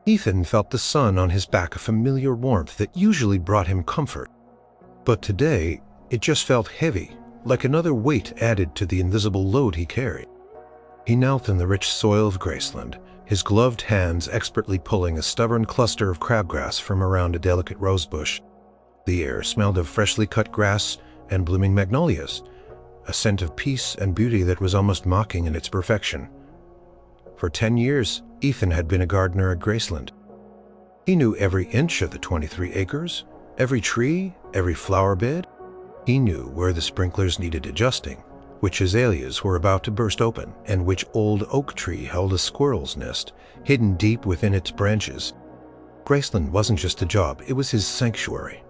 Ethan felt the sun on his back, a familiar warmth that usually brought him comfort. But today, it just felt heavy, like another weight added to the invisible load he carried. He knelt in the rich soil of Graceland, his gloved hands expertly pulling a stubborn cluster of crabgrass from around a delicate rosebush. The air smelled of freshly cut grass and blooming magnolias, a scent of peace and beauty that was almost mocking in its perfection. For 10 years, Ethan had been a gardener at Graceland. He knew every inch of the 23 acres, every tree, every flower bed. He knew where the sprinklers needed adjusting, which azaleas were about to burst open, and which old oak tree held a squirrel's nest hidden deep within its branches. Graceland wasn't just a job, it was his sanctuary,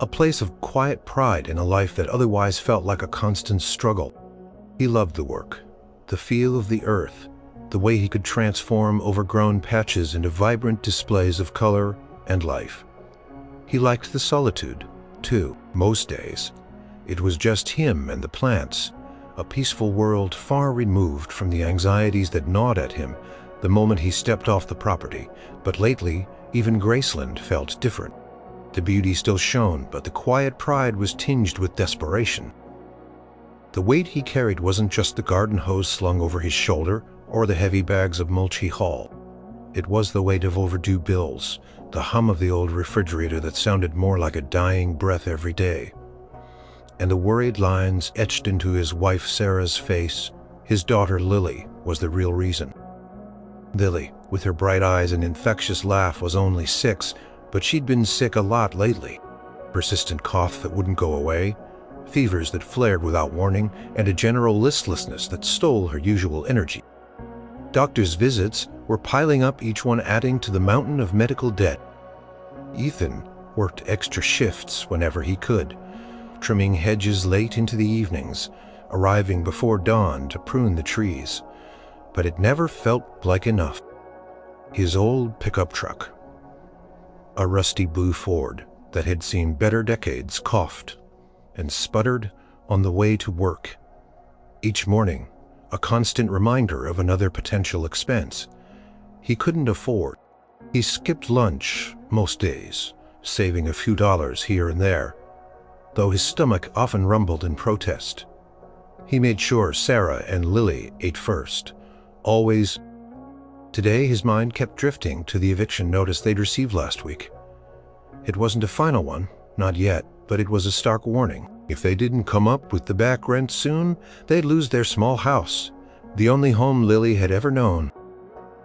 a place of quiet pride in a life that otherwise felt like a constant struggle. He loved the work, the feel of the earth, the way he could transform overgrown patches into vibrant displays of color and life. He liked the solitude, too. Most days, it was just him and the plants, a peaceful world far removed from the anxieties that gnawed at him the moment he stepped off the property. But lately, even Graceland felt different. The beauty still shone, but the quiet pride was tinged with desperation. The weight he carried wasn't just the garden hose slung over his shoulder or the heavy bags of mulch he hauled. It was the weight of overdue bills, the hum of the old refrigerator that sounded more like a dying breath every day, and the worried lines etched into his wife Sarah's face. His daughter Lily was the real reason. Lily, with her bright eyes and infectious laugh, was only 6, but she'd been sick a lot lately. Persistent cough that wouldn't go away, fevers that flared without warning, and a general listlessness that stole her usual energy. Doctors' visits were piling up, each one adding to the mountain of medical debt. Ethan worked extra shifts whenever he could, trimming hedges late into the evenings, arriving before dawn to prune the trees. But it never felt like enough. His old pickup truck, a rusty blue Ford that had seen better decades, coughed and sputtered on the way to work. Each morning, a constant reminder of another potential expense he couldn't afford. He skipped lunch most days, saving a few dollars here and there, though his stomach often rumbled in protest. He made sure Sarah and Lily ate first, always. Today his mind kept drifting to the eviction notice they'd received last week. It wasn't a final one, not yet, but it was a stark warning. If they didn't come up with the back rent soon, they'd lose their small house, the only home Lily had ever known.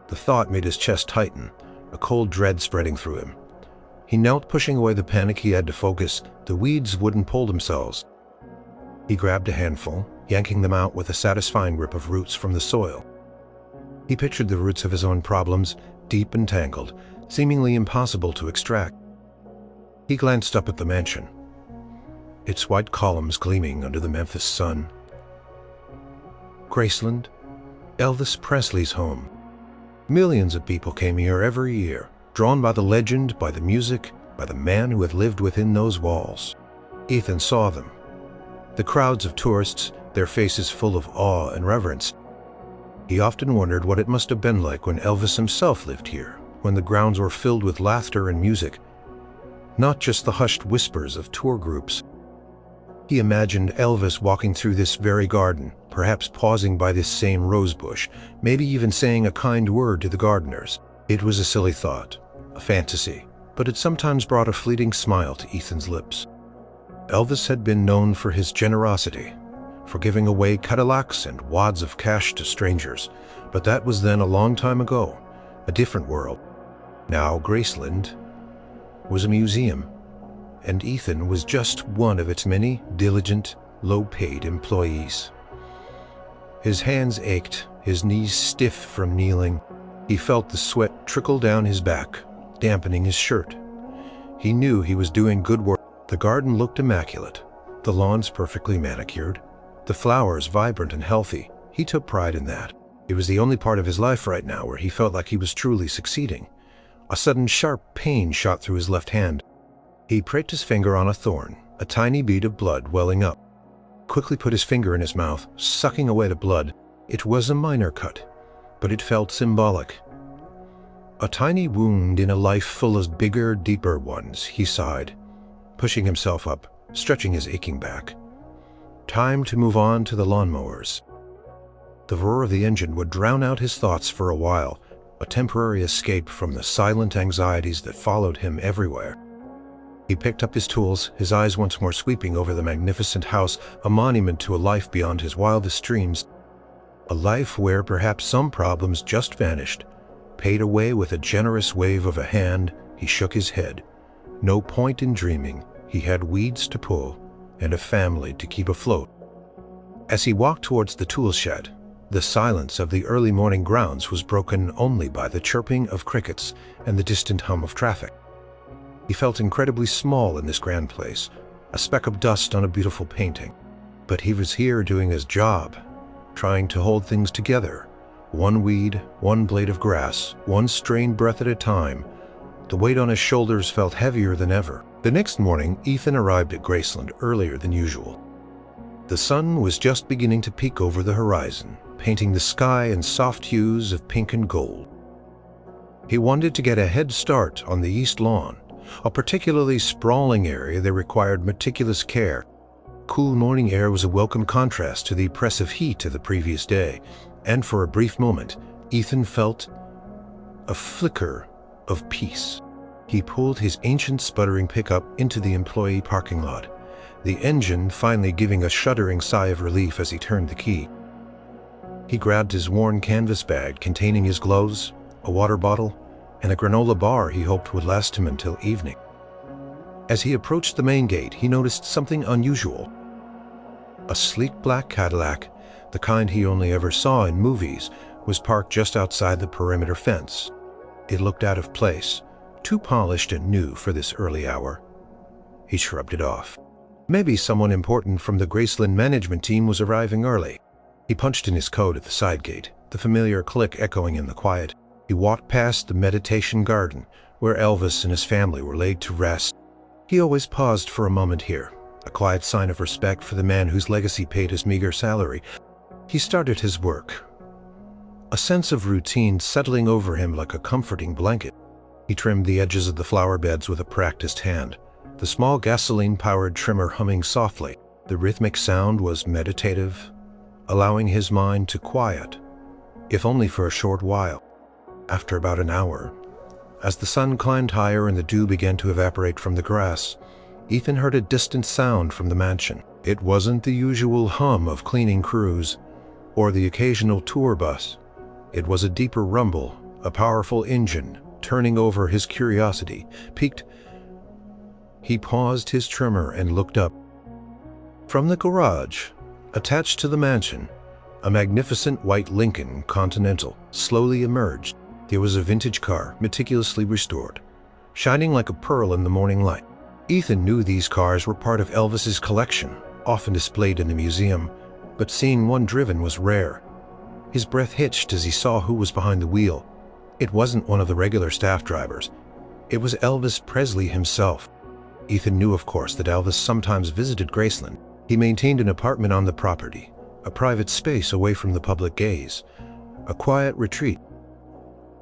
The thought made his chest tighten, a cold dread spreading through him. He knelt, pushing away the panic. He had to focus. The weeds wouldn't pull themselves. He grabbed a handful, yanking them out with a satisfying grip of roots from the soil. He pictured the roots of his own problems, deep and tangled, seemingly impossible to extract. He glanced up at the mansion, its white columns gleaming under the Memphis sun. Graceland, Elvis Presley's home. Millions of people came here every year, drawn by the legend, by the music, by the man who had lived within those walls. Ethan saw them. The crowds of tourists, their faces full of awe and reverence. He often wondered what it must have been like when Elvis himself lived here, when the grounds were filled with laughter and music, not just the hushed whispers of tour groups. He imagined Elvis walking through this very garden, perhaps pausing by this same rose bush, maybe even saying a kind word to the gardeners. It was a silly thought, a fantasy, but it sometimes brought a fleeting smile to Ethan's lips. Elvis had been known for his generosity, for giving away Cadillacs and wads of cash to strangers, but that was then, a long time ago, a different world. Now Graceland was a museum, and Ethan was just one of its many diligent, low-paid employees. His hands ached, his knees stiff from kneeling. He felt the sweat trickle down his back, dampening his shirt. He knew he was doing good work. The garden looked immaculate, the lawns perfectly manicured, the flowers vibrant and healthy. He took pride in that. It was the only part of his life right now where he felt like he was truly succeeding. A sudden sharp pain shot through his left hand. He pricked his finger on a thorn, a tiny bead of blood welling up. Quickly put his finger in his mouth, sucking away the blood. It was a minor cut, but it felt symbolic. A tiny wound in a life full of bigger, deeper ones, he sighed, pushing himself up, stretching his aching back. Time to move on to the lawnmowers. The roar of the engine would drown out his thoughts for a while, a temporary escape from the silent anxieties that followed him everywhere. He picked up his tools, his eyes once more sweeping over the magnificent house, a monument to a life beyond his wildest dreams. A life where perhaps some problems just vanished, paid away with a generous wave of a hand. He shook his head. No point in dreaming. He had weeds to pull and a family to keep afloat. As he walked towards the tool shed, the silence of the early morning grounds was broken only by the chirping of crickets and the distant hum of traffic. He felt incredibly small in this grand place, a speck of dust on a beautiful painting. But he was here doing his job, trying to hold things together. One weed, one blade of grass, one strained breath at a time. The weight on his shoulders felt heavier than ever. The next morning, Ethan arrived at Graceland earlier than usual. The sun was just beginning to peek over the horizon, painting the sky in soft hues of pink and gold. He wanted to get a head start on the east lawn, a particularly sprawling area that required meticulous care. Cool morning air was a welcome contrast to the oppressive heat of the previous day, and for a brief moment, Ethan felt a flicker of peace. He pulled his ancient sputtering pickup into the employee parking lot, the engine finally giving a shuddering sigh of relief as he turned the key. He grabbed his worn canvas bag containing his gloves, a water bottle, and a granola bar he hoped would last him until evening. As he approached the main gate, he noticed something unusual. A sleek black Cadillac, the kind he only ever saw in movies, was parked just outside the perimeter fence. It looked out of place, too polished and new for this early hour. He shrugged it off. Maybe someone important from the Graceland management team was arriving early. He punched in his code at the side gate, the familiar click echoing in the quiet. He walked past the meditation garden, where Elvis and his family were laid to rest. He always paused for a moment here, a quiet sign of respect for the man whose legacy paid his meager salary. He started his work, a sense of routine settling over him like a comforting blanket. He trimmed the edges of the flower beds with a practiced hand, the small gasoline-powered trimmer humming softly. The rhythmic sound was meditative, allowing his mind to quiet, if only for a short while. After about an hour, as the sun climbed higher and the dew began to evaporate from the grass, Ethan heard a distant sound from the mansion. It wasn't the usual hum of cleaning crews or the occasional tour bus. It was a deeper rumble, a powerful engine turning over. His curiosity piqued. He paused his trimmer and looked up. From the garage, attached to the mansion, a magnificent white Lincoln Continental slowly emerged. It was a vintage car, meticulously restored, shining like a pearl in the morning light. Ethan knew these cars were part of Elvis's collection, often displayed in the museum, but seeing one driven was rare. His breath hitched as he saw who was behind the wheel. It wasn't one of the regular staff drivers. It was Elvis Presley himself. Ethan knew, of course, that Elvis sometimes visited Graceland. He maintained an apartment on the property, a private space away from the public gaze, a quiet retreat.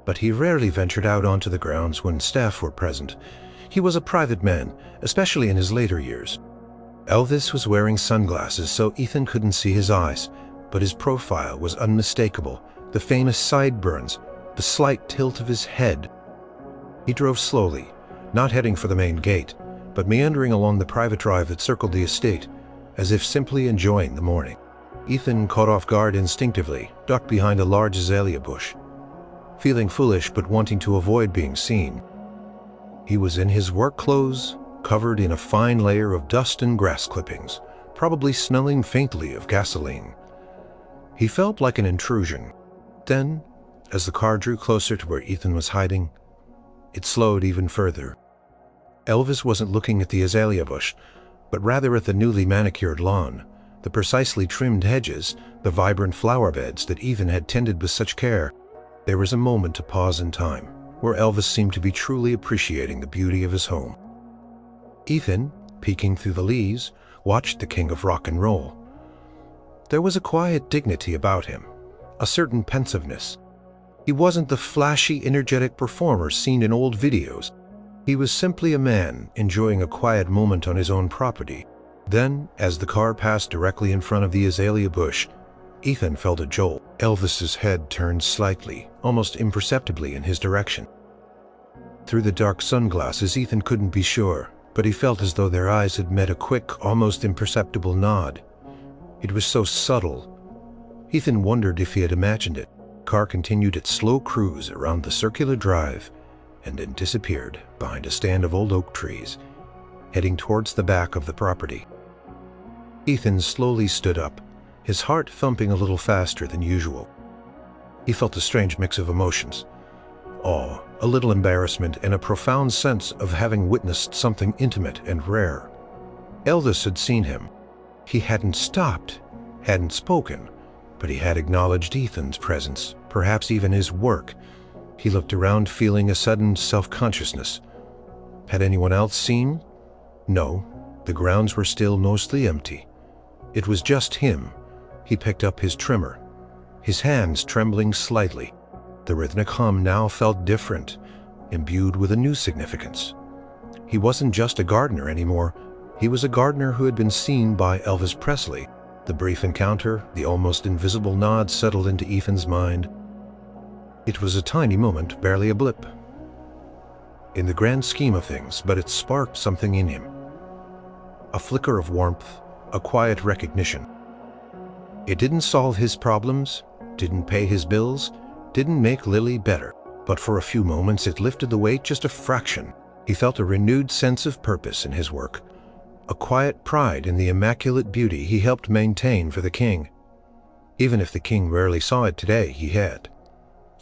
But he rarely ventured out onto the grounds when staff were present. He was a private man, especially in his later years. Elvis was wearing sunglasses, so Ethan couldn't see his eyes, but his profile was unmistakable. The famous sideburns, the slight tilt of his head. He drove slowly, not heading for the main gate, but meandering along the private drive that circled the estate, as if simply enjoying the morning. Ethan, caught off guard instinctively, ducked behind a large azalea bush, feeling foolish but wanting to avoid being seen. He was in his work clothes, covered in a fine layer of dust and grass clippings, probably smelling faintly of gasoline. He felt like an intrusion. Then, as the car drew closer to where Ethan was hiding, it slowed even further. Elvis wasn't looking at the azalea bush, but rather at the newly manicured lawn, the precisely trimmed hedges, the vibrant flower beds that Ethan had tended with such care. There was a moment to pause in time, where Elvis seemed to be truly appreciating the beauty of his home. Ethan, peeking through the leaves, watched the king of rock and roll. There was a quiet dignity about him, a certain pensiveness. He wasn't the flashy, energetic performer seen in old videos. He was simply a man enjoying a quiet moment on his own property. Then, as the car passed directly in front of the azalea bush, Ethan felt a jolt. Elvis's head turned slightly, almost imperceptibly in his direction. Through the dark sunglasses, Ethan couldn't be sure, but he felt as though their eyes had met a quick, almost imperceptible nod. It was so subtle. Ethan wondered if he had imagined it. The car continued its slow cruise around the circular drive and then disappeared behind a stand of old oak trees, heading towards the back of the property. Ethan slowly stood up, his heart thumping a little faster than usual. He felt a strange mix of emotions: awe, a little embarrassment, and a profound sense of having witnessed something intimate and rare. Elvis had seen him. He hadn't stopped, hadn't spoken, but he had acknowledged Ethan's presence, perhaps even his work. He looked around, feeling a sudden self-consciousness. Had anyone else seen? No, the grounds were still mostly empty. It was just him. He picked up his trimmer, his hands trembling slightly. The rhythmic hum now felt different, imbued with a new significance. He wasn't just a gardener anymore. He was a gardener who had been seen by Elvis Presley. The brief encounter, the almost invisible nod settled into Ethan's mind. It was a tiny moment, barely a blip in the grand scheme of things, but it sparked something in him. A flicker of warmth, a quiet recognition. It didn't solve his problems, didn't pay his bills, didn't make Lily better, but for a few moments it lifted the weight just a fraction. He felt a renewed sense of purpose in his work, a quiet pride in the immaculate beauty he helped maintain for the king. Even if the king rarely saw it today, he had.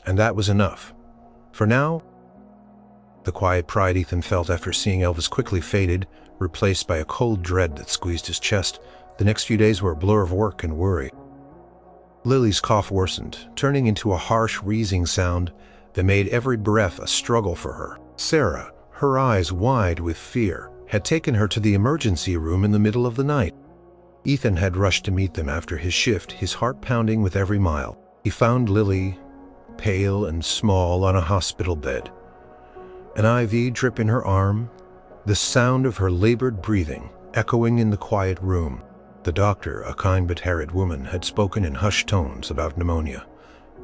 And that was enough. For now, the quiet pride Ethan felt after seeing Elvis quickly faded, replaced by a cold dread that squeezed his chest. The next few days were a blur of work and worry. Lily's cough worsened, turning into a harsh, wheezing sound that made every breath a struggle for her. Sarah, her eyes wide with fear, had taken her to the emergency room in the middle of the night. Ethan had rushed to meet them after his shift, his heart pounding with every mile. He found Lily, pale and small, on a hospital bed. An IV drip in her arm, the sound of her labored breathing echoing in the quiet room. The doctor, a kind but harried woman, had spoken in hushed tones about pneumonia,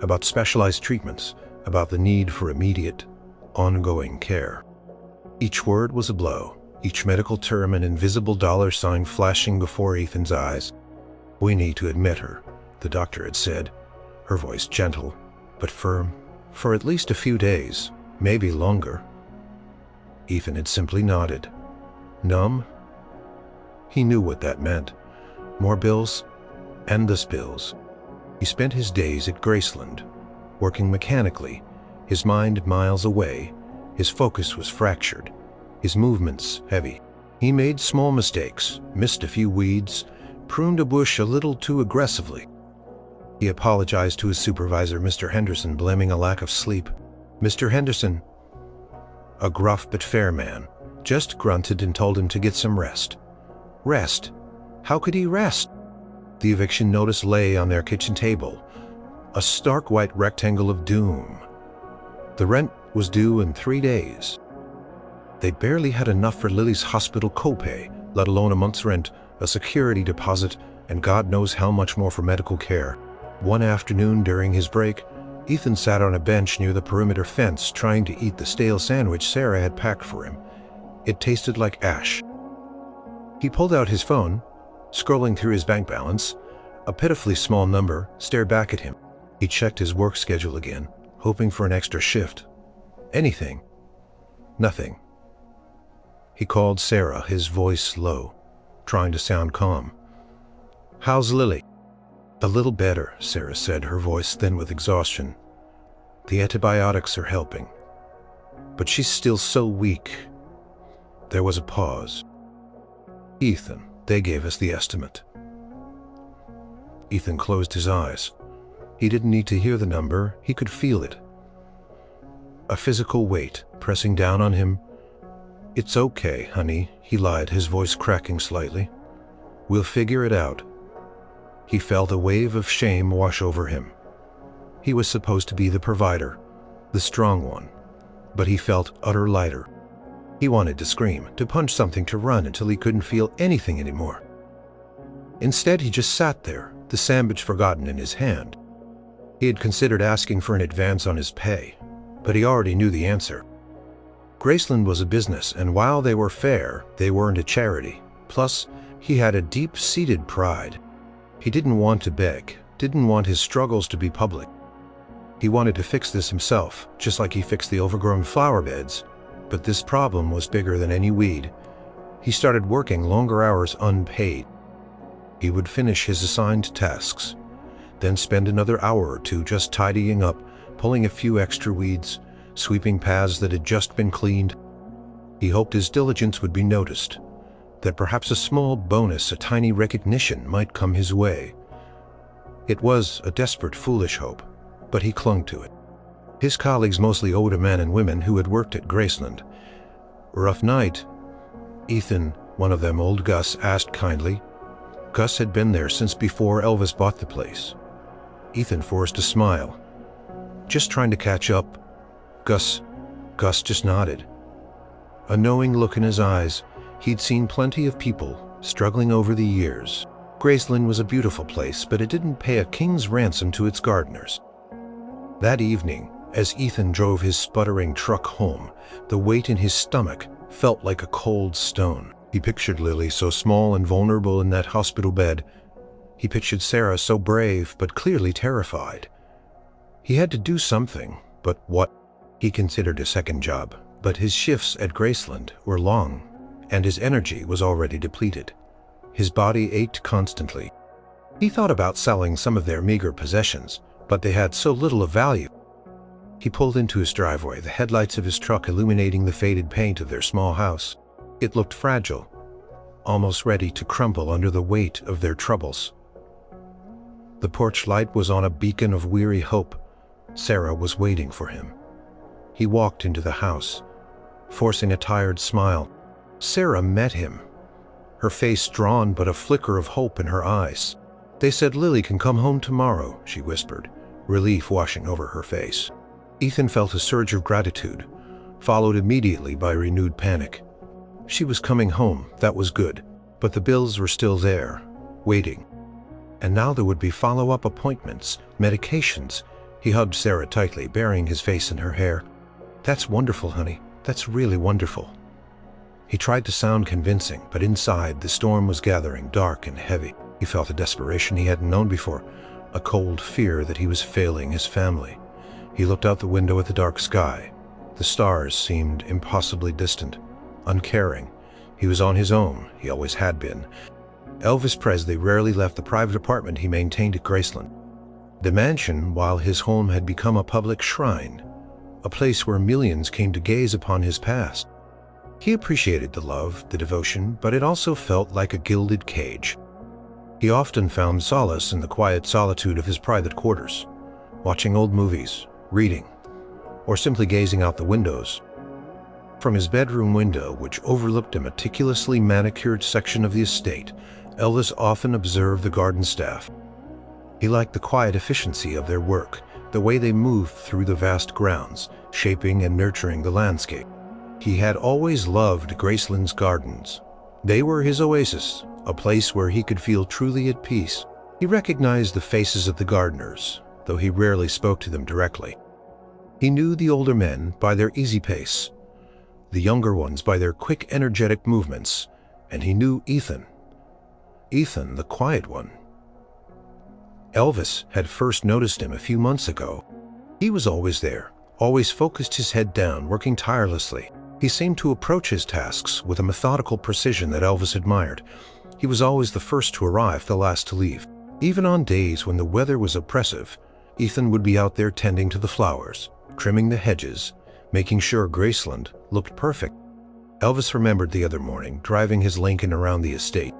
about specialized treatments, about the need for immediate, ongoing care. Each word was a blow, each medical term an invisible dollar sign flashing before Ethan's eyes. "We need to admit her," the doctor had said, her voice gentle but firm, "for at least a few days, maybe longer." Ethan had simply nodded. Numb? He knew what that meant. More bills, endless bills. He spent his days at Graceland, working mechanically, his mind miles away. His focus was fractured, his movements heavy. He made small mistakes, missed a few weeds, pruned a bush a little too aggressively. He apologized to his supervisor, Mr. Henderson, blaming a lack of sleep. Mr. Henderson, a gruff but fair man, just grunted and told him to get some rest. Rest? How could he rest? The eviction notice lay on their kitchen table, a stark white rectangle of doom. The rent was due in 3 days. They barely had enough for Lily's hospital copay, let alone a month's rent, a security deposit, and God knows how much more for medical care. One afternoon during his break, Ethan sat on a bench near the perimeter fence trying to eat the stale sandwich Sarah had packed for him. It tasted like ash. He pulled out his phone, scrolling through his bank balance. A pitifully small number stared back at him. He checked his work schedule again, hoping for an extra shift. Anything. Nothing. He called Sarah, his voice low, trying to sound calm. "How's Lily?" "A little better," Sarah said, her voice thin with exhaustion. "The antibiotics are helping. But she's still so weak." There was a pause. "Ethan, they gave us the estimate." Ethan closed his eyes. He didn't need to hear the number, he could feel it. A physical weight pressing down on him. "It's okay, honey," he lied, his voice cracking slightly. "We'll figure it out." He felt a wave of shame wash over him. He was supposed to be the provider, the strong one, but he felt utter lighter. He wanted to scream, to punch something, to run until he couldn't feel anything anymore. Instead, he just sat there, the sandwich forgotten in his hand. He had considered asking for an advance on his pay, but he already knew the answer. Graceland was a business, and while they were fair, they weren't a charity. Plus, he had a deep-seated pride. He didn't want to beg, didn't want his struggles to be public. He wanted to fix this himself, just like he fixed the overgrown flower beds. But this problem was bigger than any weed. He started working longer hours unpaid. He would finish his assigned tasks, then spend another hour or two just tidying up, pulling a few extra weeds, sweeping paths that had just been cleaned. He hoped his diligence would be noticed, that perhaps a small bonus, a tiny recognition might come his way. It was a desperate, foolish hope, but he clung to it. His colleagues, mostly older men and women who had worked at Graceland. "Rough night?" Ethan, one of them, old Gus, asked kindly. Gus had been there since before Elvis bought the place. Ethan forced a smile. "Just trying to catch up." Gus just nodded. A knowing look in his eyes. He'd seen plenty of people struggling over the years. Graceland was a beautiful place, but it didn't pay a king's ransom to its gardeners. That evening, as Ethan drove his sputtering truck home, the weight in his stomach felt like a cold stone. He pictured Lily so small and vulnerable in that hospital bed. He pictured Sarah so brave but clearly terrified. He had to do something, but what? He considered a second job, but his shifts at Graceland were long, and his energy was already depleted. His body ached constantly. He thought about selling some of their meager possessions, but they had so little of value. He pulled into his driveway, the headlights of his truck illuminating the faded paint of their small house. It looked fragile, almost ready to crumble under the weight of their troubles. The porch light was on a beacon of weary hope. Sarah was waiting for him. He walked into the house, forcing a tired smile. Sarah met him, her face drawn but a flicker of hope in her eyes. "They said Lily can come home tomorrow," she whispered, relief washing over her face. Ethan felt a surge of gratitude, followed immediately by renewed panic. She was coming home, that was good, but the bills were still there, waiting. And now there would be follow-up appointments, medications. He hugged Sarah tightly, burying his face in her hair. "That's wonderful, honey. That's really wonderful." He tried to sound convincing, but inside the storm was gathering, dark and heavy. He felt a desperation he hadn't known before, a cold fear that he was failing his family. He looked out the window at the dark sky. The stars seemed impossibly distant, uncaring. He was on his own, he always had been. Elvis Presley rarely left the private apartment he maintained at Graceland. The mansion, while his home, had become a public shrine, a place where millions came to gaze upon his past. He appreciated the love, the devotion, but it also felt like a gilded cage. He often found solace in the quiet solitude of his private quarters, watching old movies, reading, or simply gazing out the windows. From his bedroom window, which overlooked a meticulously manicured section of the estate, Elvis often observed the garden staff. He liked the quiet efficiency of their work, the way they moved through the vast grounds, shaping and nurturing the landscape. He had always loved Graceland's gardens. They were his oasis, a place where he could feel truly at peace. He recognized the faces of the gardeners, though he rarely spoke to them directly. He knew the older men by their easy pace, the younger ones by their quick, energetic movements, and he knew Ethan, the quiet one. Elvis had first noticed him a few months ago. He was always there, always focused, his head down, working tirelessly. He seemed to approach his tasks with a methodical precision that Elvis admired. He was always the first to arrive, the last to leave. Even on days when the weather was oppressive, Ethan would be out there tending to the flowers, trimming the hedges, making sure Graceland looked perfect. Elvis remembered the other morning, driving his Lincoln around the estate.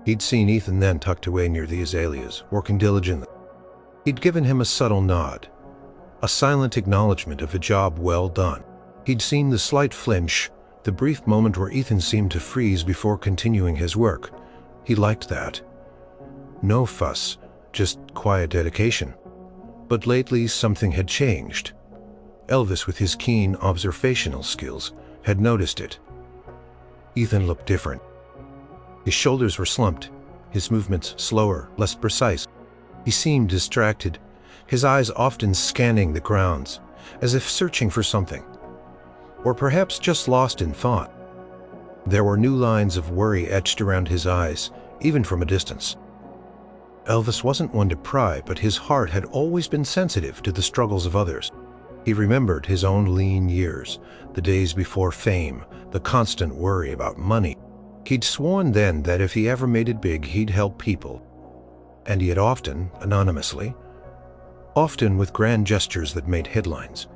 He'd seen Ethan then tucked away near the azaleas, working diligently. He'd given him a subtle nod, a silent acknowledgement of a job well done. He'd seen the slight flinch, the brief moment where Ethan seemed to freeze before continuing his work. He liked that. No fuss, just quiet dedication. But lately something had changed. Elvis, with his keen observational skills, had noticed it. Ethan looked different. His shoulders were slumped, his movements slower, less precise. He seemed distracted, his eyes often scanning the grounds, as if searching for something, or perhaps just lost in thought. There were new lines of worry etched around his eyes, even from a distance. Elvis wasn't one to pry, but his heart had always been sensitive to the struggles of others. He remembered his own lean years, the days before fame, the constant worry about money. He'd sworn then that if he ever made it big, he'd help people. And he had often, anonymously, often with grand gestures that made headlines.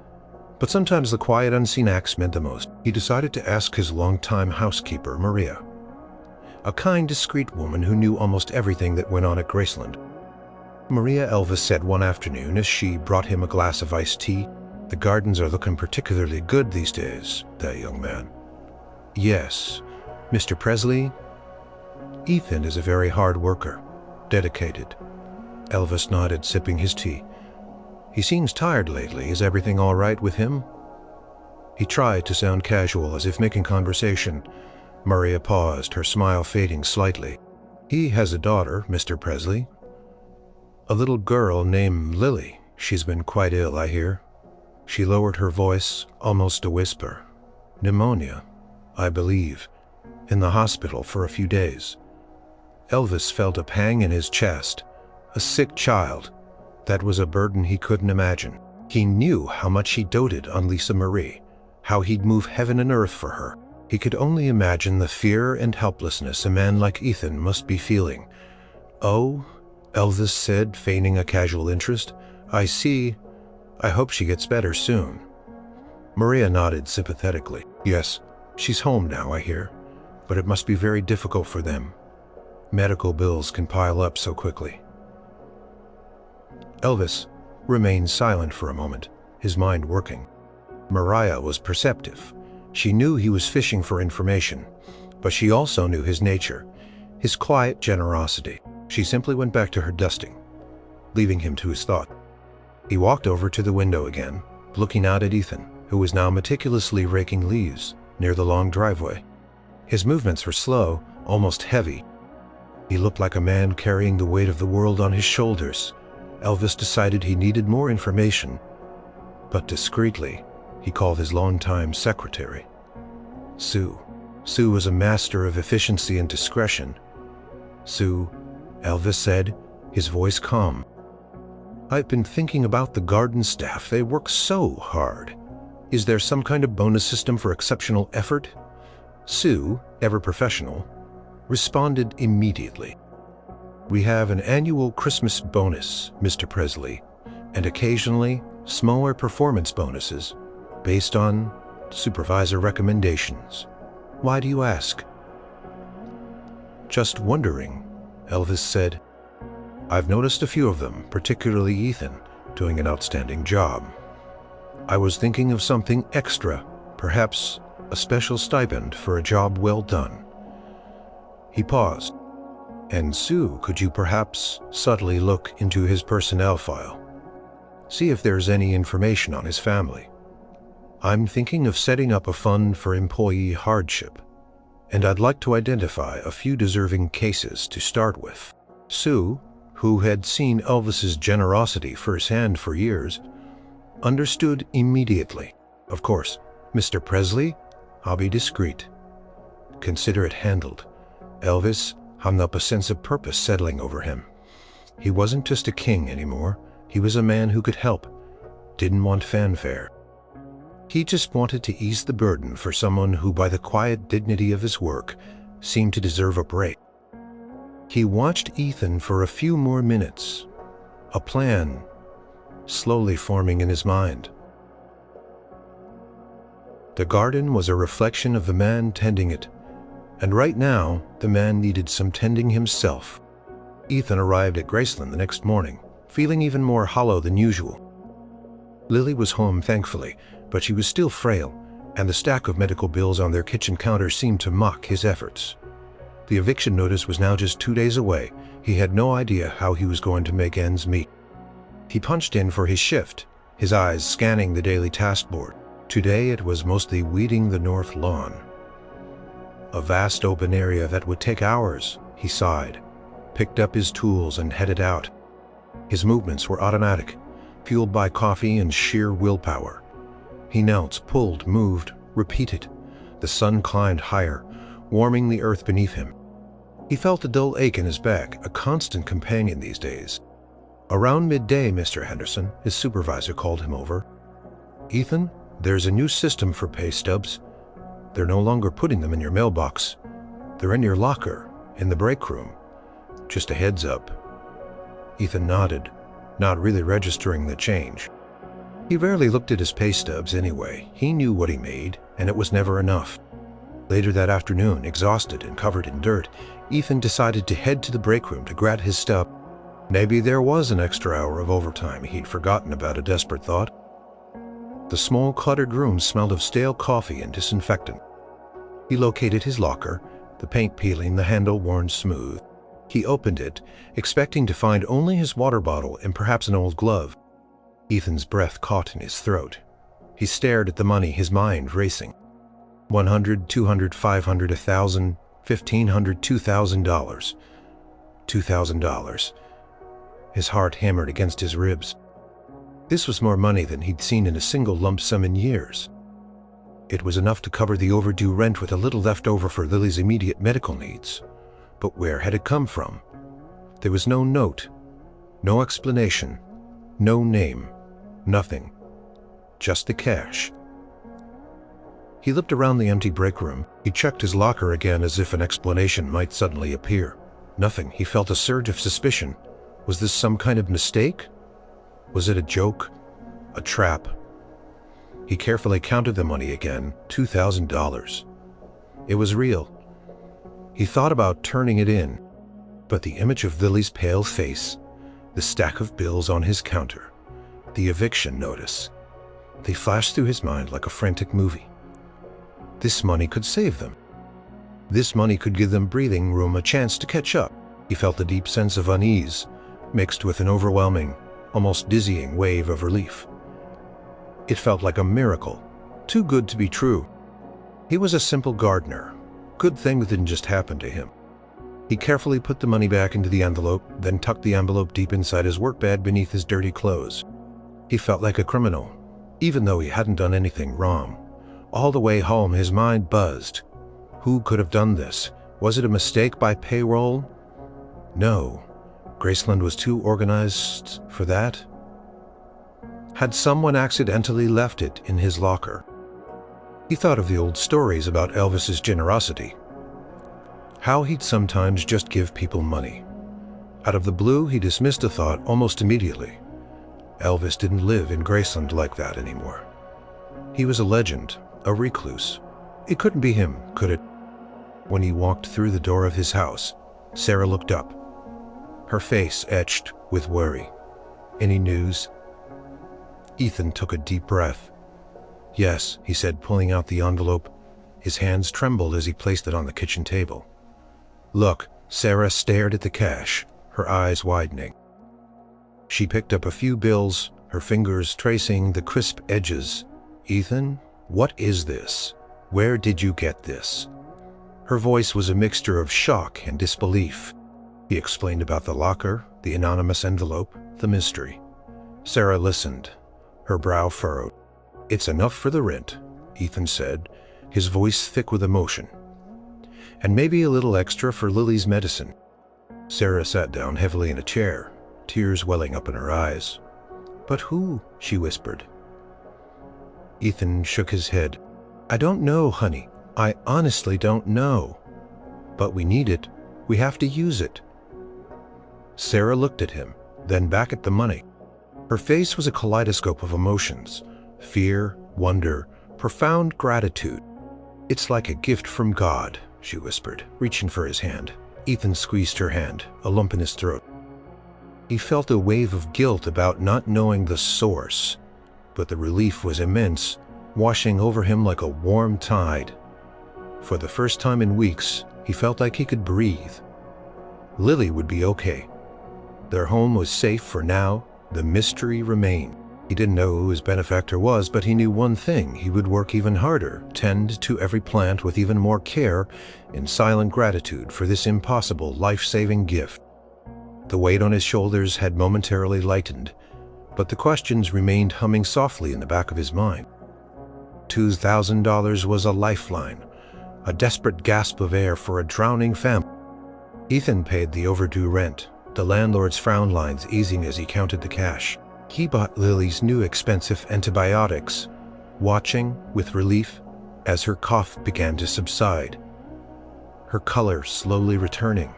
But sometimes the quiet, unseen acts meant the most. He decided to ask his longtime housekeeper, Maria, a kind, discreet woman who knew almost everything that went on at Graceland. Maria, Elvis said one afternoon as she brought him a glass of iced tea, "The gardens are looking particularly good these days, that young man." "Yes, Mr. Presley? Ethan is a very hard worker, dedicated." Elvis nodded, sipping his tea. "He seems tired lately. Is everything all right with him?" He tried to sound casual, as if making conversation. Maria paused, her smile fading slightly. "He has a daughter, Mr. Presley. A little girl named Lily. She's been quite ill, I hear." She lowered her voice, almost a whisper. "Pneumonia, I believe. In the hospital for a few days." Elvis felt a pang in his chest. A sick child. That was a burden he couldn't imagine. He knew how much he doted on Lisa Marie, how he'd move heaven and earth for her. He could only imagine the fear and helplessness a man like Ethan must be feeling. "Oh," Elvis said, feigning a casual interest. "I see. I hope she gets better soon." Maria nodded sympathetically. "Yes, she's home now, I hear. But it must be very difficult for them. Medical bills can pile up so quickly." Elvis remained silent for a moment, his mind working. Maria was perceptive. She knew he was fishing for information, but she also knew his nature, his quiet generosity. She simply went back to her dusting, leaving him to his thought. He walked over to the window again, looking out at Ethan, who was now meticulously raking leaves near the long driveway. His movements were slow, almost heavy. He looked like a man carrying the weight of the world on his shoulders. Elvis decided he needed more information, but discreetly, he called his longtime secretary. "Sue." Sue was a master of efficiency and discretion. "Sue," Elvis said, his voice calm. "I've been thinking about the garden staff. They work so hard. Is there some kind of bonus system for exceptional effort?" Sue, ever professional, responded immediately. "We have an annual Christmas bonus, Mr. Presley, and occasionally smaller performance bonuses based on supervisor recommendations. Why do you ask?" "Just wondering," Elvis said. "I've noticed a few of them, particularly Ethan, doing an outstanding job. I was thinking of something extra, perhaps a special stipend for a job well done." He paused. "And Sue, could you perhaps subtly look into his personnel file? See if there's any information on his family. I'm thinking of setting up a fund for employee hardship, and I'd like to identify a few deserving cases to start with." Sue, who had seen Elvis's generosity firsthand for years, understood immediately. "Of course, Mr. Presley, I'll be discreet. Consider it handled." Elvis hummed up, a sense of purpose settling over him. He wasn't just a king anymore. He was a man who could help, didn't want fanfare. He just wanted to ease the burden for someone who, by the quiet dignity of his work, seemed to deserve a break. He watched Ethan for a few more minutes, a plan slowly forming in his mind. The garden was a reflection of the man tending it, and right now the man needed some tending himself. Ethan arrived at Graceland the next morning, feeling even more hollow than usual. Lily was home, thankfully, but she was still frail, and the stack of medical bills on their kitchen counter seemed to mock his efforts. The eviction notice was now just 2 days away. He had no idea how he was going to make ends meet. He punched in for his shift, his eyes scanning the daily taskboard. Today it was mostly weeding the north lawn. A vast open area that would take hours, he sighed, picked up his tools and headed out. His movements were automatic, fueled by coffee and sheer willpower. He knelt, pulled, moved, repeated. The sun climbed higher, warming the earth beneath him. He felt a dull ache in his back, a constant companion these days. Around midday, Mr. Henderson, his supervisor called him over. "Ethan, there's a new system for pay stubs. They're no longer putting them in your mailbox. They're in your locker, in the break room. Just a heads up." Ethan nodded, not really registering the change. He rarely looked at his pay stubs anyway. He knew what he made, and it was never enough. Later that afternoon, exhausted and covered in dirt, Ethan decided to head to the break room to grab his stub. Maybe there was an extra hour of overtime he'd forgotten about, a desperate thought. The small, cluttered room smelled of stale coffee and disinfectant. He located his locker, the paint peeling, the handle worn smooth. He opened it, expecting to find only his water bottle and perhaps an old glove. Ethan's breath caught in his throat. He stared at the money, his mind racing. $100, $200, $500, $1,000, $1,500, $2,000. $2,000. His heart hammered against his ribs. This was more money than he'd seen in a single lump sum in years. It was enough to cover the overdue rent with a little left over for Lily's immediate medical needs. But where had it come from? There was no note, no explanation, no name, nothing. Just the cash. He looked around the empty break room. He checked his locker again as if an explanation might suddenly appear. Nothing. He felt a surge of suspicion. Was this some kind of mistake? Was it a joke? A trap? He carefully counted the money again. $2,000. It was real. He thought about turning it in, but the image of Lily's pale face, the stack of bills on his counter, the eviction notice, they flashed through his mind like a frantic movie. This money could save them. This money could give them breathing room, a chance to catch up. He felt a deep sense of unease, mixed with an overwhelming, almost dizzying wave of relief. It felt like a miracle, too good to be true. He was a simple gardener. Good things didn't just happen to him. He carefully put the money back into the envelope, then tucked the envelope deep inside his work bag beneath his dirty clothes. He felt like a criminal, even though he hadn't done anything wrong. All the way home, his mind buzzed. Who could have done this? Was it a mistake by payroll? No. Graceland was too organized for that. Had someone accidentally left it in his locker? He thought of the old stories about Elvis's generosity. How he'd sometimes just give people money. Out of the blue, he dismissed the thought almost immediately. Elvis didn't live in Graceland like that anymore. He was a legend, a recluse. It couldn't be him, could it? When he walked through the door of his house, Sarah looked up, her face etched with worry. "Any news?" Ethan took a deep breath. "Yes," he said, pulling out the envelope. His hands trembled as he placed it on the kitchen table. "Look." Sarah stared at the cash, her eyes widening. She picked up a few bills, her fingers tracing the crisp edges. "Ethan, what is this? Where did you get this?" Her voice was a mixture of shock and disbelief. He explained about the locker, the anonymous envelope, the mystery. Sarah listened, her brow furrowed. "It's enough for the rent," Ethan said, his voice thick with emotion. "And maybe a little extra for Lily's medicine." Sarah sat down heavily in a chair, tears welling up in her eyes. "But who?" she whispered. Ethan shook his head. "I don't know, honey. I honestly don't know. But we need it. We have to use it." Sarah looked at him, then back at the money. Her face was a kaleidoscope of emotions: fear, wonder, profound gratitude. "It's like a gift from God," she whispered, reaching for his hand. Ethan squeezed her hand, a lump in his throat. He felt a wave of guilt about not knowing the source, but the relief was immense, washing over him like a warm tide. For the first time in weeks, he felt like he could breathe. Lily would be okay. Their home was safe for now The mystery remained. He didn't know who his benefactor was, but he knew one thing: he would work even harder, tend to every plant with even more care, in silent gratitude for this impossible, life-saving gift. The weight on his shoulders had momentarily lightened, but the questions remained humming softly in the back of his mind. $2,000 was a lifeline, a desperate gasp of air for a drowning family. Ethan paid the overdue rent, the landlord's frown lines easing as he counted the cash. He bought Lily's new expensive antibiotics, watching with relief as her cough began to subside, her color slowly returning.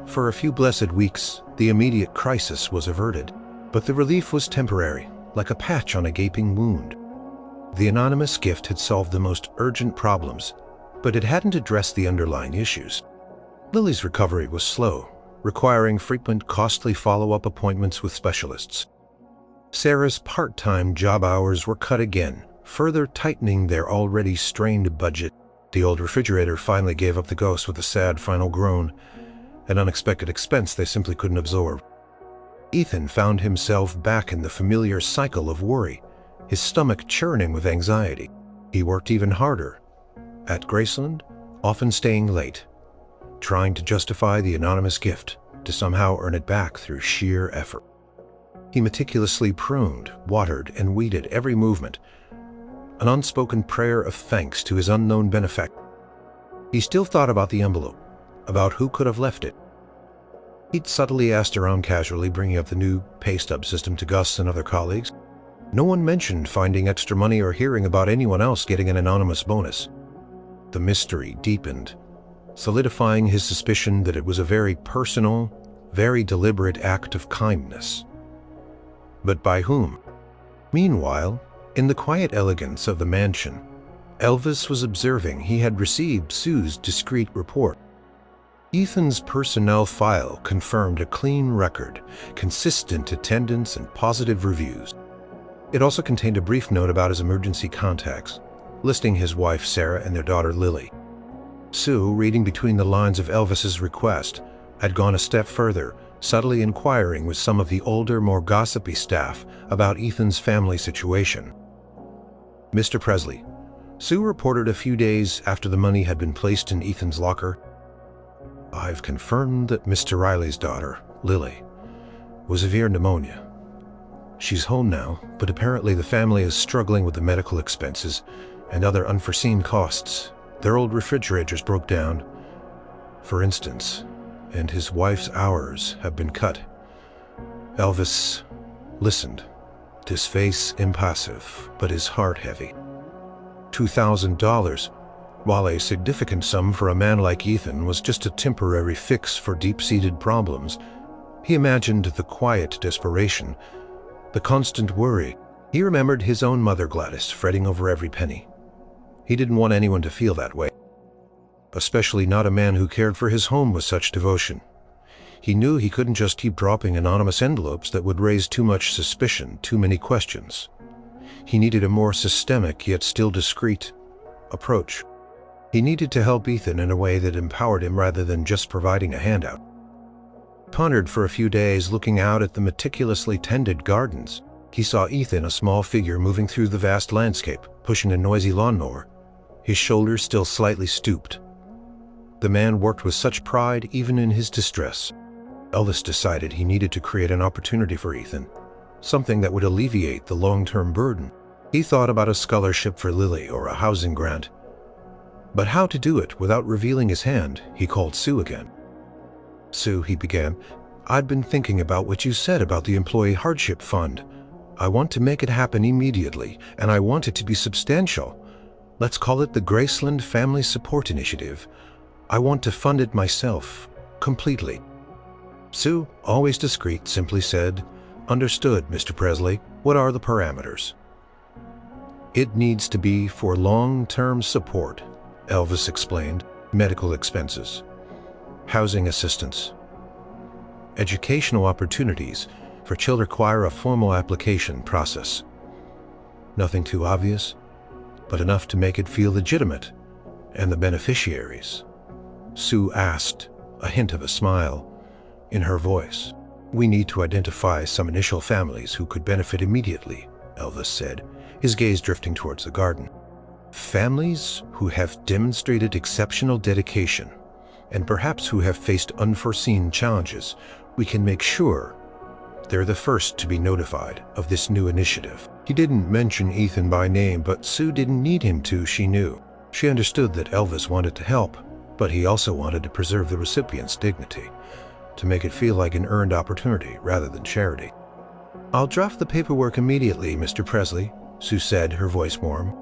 For a few blessed weeks, the immediate crisis was averted, but the relief was temporary, like a patch on a gaping wound. The anonymous gift had solved the most urgent problems, but it hadn't addressed the underlying issues. Lily's recovery was slow, requiring frequent, costly follow-up appointments with specialists. Sarah's part-time job hours were cut again, further tightening their already strained budget. The old refrigerator finally gave up the ghost with a sad final groan, an unexpected expense they simply couldn't absorb. Ethan found himself back in the familiar cycle of worry, his stomach churning with anxiety. He worked even harder. At Graceland, often staying late, trying to justify the anonymous gift, to somehow earn it back through sheer effort. He meticulously pruned, watered, and weeded every movement, an unspoken prayer of thanks to his unknown benefactor. He still thought about the envelope, about who could have left it. He'd subtly asked around casually, bringing up the new pay stub system to Gus and other colleagues. No one mentioned finding extra money or hearing about anyone else getting an anonymous bonus. The mystery deepened, solidifying his suspicion that it was a very personal, very deliberate act of kindness. But by whom? Meanwhile, in the quiet elegance of the mansion, Elvis was observing he had received Sue's discreet report. Ethan's personnel file confirmed a clean record, consistent attendance, and positive reviews. It also contained a brief note about his emergency contacts, listing his wife Sarah and their daughter Lily. Sue, reading between the lines of Elvis's request, had gone a step further, subtly inquiring with some of the older, more gossipy staff about Ethan's family situation. Mr. Presley, Sue reported a few days after the money had been placed in Ethan's locker. I've confirmed that Mr. Riley's daughter, Lily, was severe pneumonia. She's home now, but apparently the family is struggling with the medical expenses and other unforeseen costs. Their old refrigerators broke down, for instance, and his wife's hours have been cut. Elvis listened, his face impassive, but his heart heavy. $2,000, while a significant sum for a man like Ethan, was just a temporary fix for deep-seated problems. He imagined the quiet desperation, the constant worry. He remembered his own mother Gladys fretting over every penny. He didn't want anyone to feel that way, especially not a man who cared for his home with such devotion. He knew he couldn't just keep dropping anonymous envelopes that would raise too much suspicion, too many questions. He needed a more systemic, yet still discreet, approach. He needed to help Ethan in a way that empowered him rather than just providing a handout. Pondered for a few days, looking out at the meticulously tended gardens. He saw Ethan, a small figure moving through the vast landscape, pushing a noisy lawnmower, his shoulders still slightly stooped. The man worked with such pride even in his distress. Elvis decided he needed to create an opportunity for Ethan, something that would alleviate the long-term burden. He thought about a scholarship for Lily or a housing grant. But how to do it without revealing his hand? He called Sue again. Sue, he began, I'd been thinking about what you said about the Employee Hardship Fund. I want to make it happen immediately, and I want it to be substantial. Let's call it the Graceland Family Support Initiative. I want to fund it myself, completely. Sue, always discreet, simply said, Understood, Mr. Presley. What are the parameters? It needs to be for long-term support, Elvis explained. Medical expenses, housing assistance, educational opportunities for children require a formal application process. Nothing too obvious, but enough to make it feel legitimate. And the beneficiaries? Sue asked, a hint of a smile in her voice. "We need to identify some initial families who could benefit immediately," Elvis said, his gaze drifting towards the garden. "Families who have demonstrated exceptional dedication, and perhaps who have faced unforeseen challenges. We can make sure they're the first to be notified of this new initiative." He didn't mention Ethan by name, but Sue didn't need him to, she knew. She understood that Elvis wanted to help, but he also wanted to preserve the recipient's dignity, to make it feel like an earned opportunity rather than charity. "I'll draft the paperwork immediately, Mr. Presley," Sue said, her voice warm.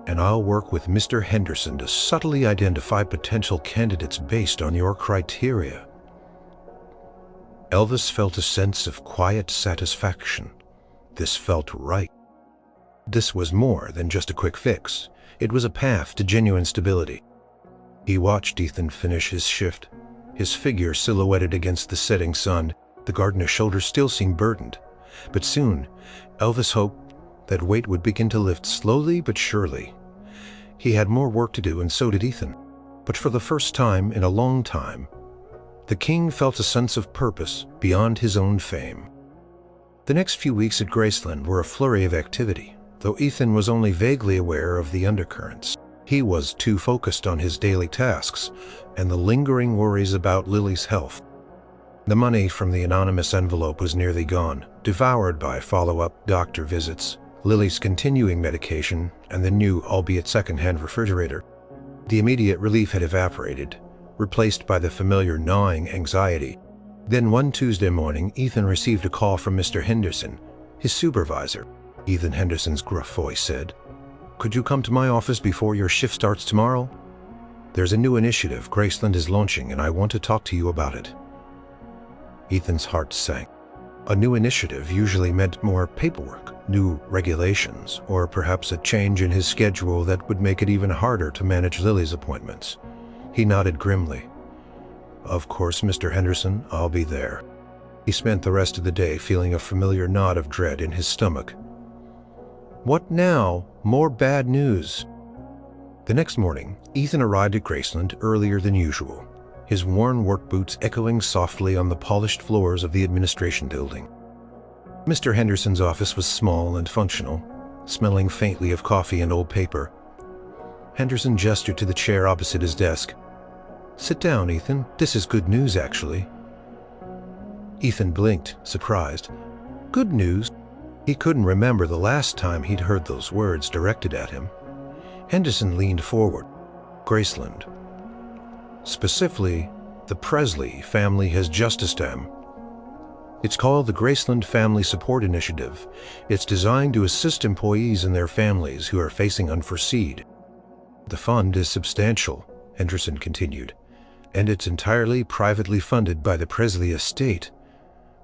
"And I'll work with Mr. Henderson to subtly identify potential candidates based on your criteria." Elvis felt a sense of quiet satisfaction. This felt right. This was more than just a quick fix. It was a path to genuine stability. He watched Ethan finish his shift, his figure silhouetted against the setting sun. The gardener's shoulders still seemed burdened, but soon Elvis hoped that weight would begin to lift slowly but surely. He had more work to do, and so did Ethan. But for the first time in a long time, the king felt a sense of purpose beyond his own fame. The next few weeks at Graceland were a flurry of activity, though Ethan was only vaguely aware of the undercurrents. He was too focused on his daily tasks and the lingering worries about Lily's health. The money from the anonymous envelope was nearly gone, devoured by follow-up doctor visits, Lily's continuing medication, and the new, albeit second-hand refrigerator. The immediate relief had evaporated, replaced by the familiar gnawing anxiety. Then one Tuesday morning, Ethan received a call from Mr. Henderson, his supervisor. Ethan Henderson's gruff voice said, "Could you come to my office before your shift starts tomorrow? There's a new initiative Graceland is launching, and I want to talk to you about it." Ethan's heart sank. A new initiative usually meant more paperwork, new regulations, or perhaps a change in his schedule that would make it even harder to manage Lily's appointments. He nodded grimly. "Of course, Mr. Henderson, I'll be there." He spent the rest of the day feeling a familiar knot of dread in his stomach. What now? More bad news. The next morning, Ethan arrived at Graceland earlier than usual, his worn work boots echoing softly on the polished floors of the administration building. Mr. Henderson's office was small and functional, smelling faintly of coffee and old paper. Henderson gestured to the chair opposite his desk. "Sit down, Ethan. This is good news, actually." Ethan blinked, surprised. Good news? He couldn't remember the last time he'd heard those words directed at him. Henderson leaned forward. "Graceland. Specifically, the Presley family has justiced him. It's called the Graceland Family Support Initiative. It's designed to assist employees and their families who are facing unforeseen. The fund is substantial," Henderson continued, "and it's entirely privately funded by the Presley estate.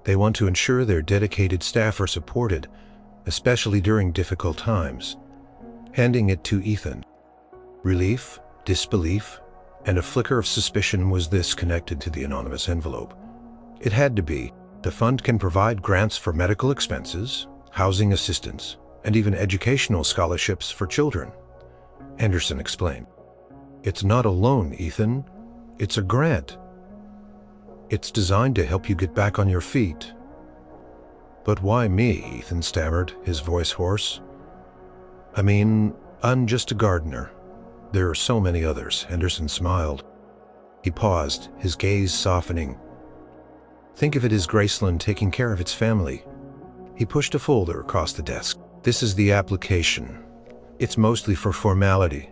They want to ensure their dedicated staff are supported, especially during difficult times." Handing it to Ethan. Relief, disbelief, and a flicker of suspicion. Was this connected to the anonymous envelope? It had to be. The fund can provide grants for medical expenses, housing assistance, and even educational scholarships for children, Henderson explained. "It's not a loan, Ethan. It's a grant. It's designed to help you get back on your feet." "But why me?" Ethan stammered, his voice hoarse. "I mean, I'm just a gardener. There are so many others," Henderson smiled. He paused, his gaze softening. "Think of it as Graceland taking care of its family." He pushed a folder across the desk. "This is the application. It's mostly for formality.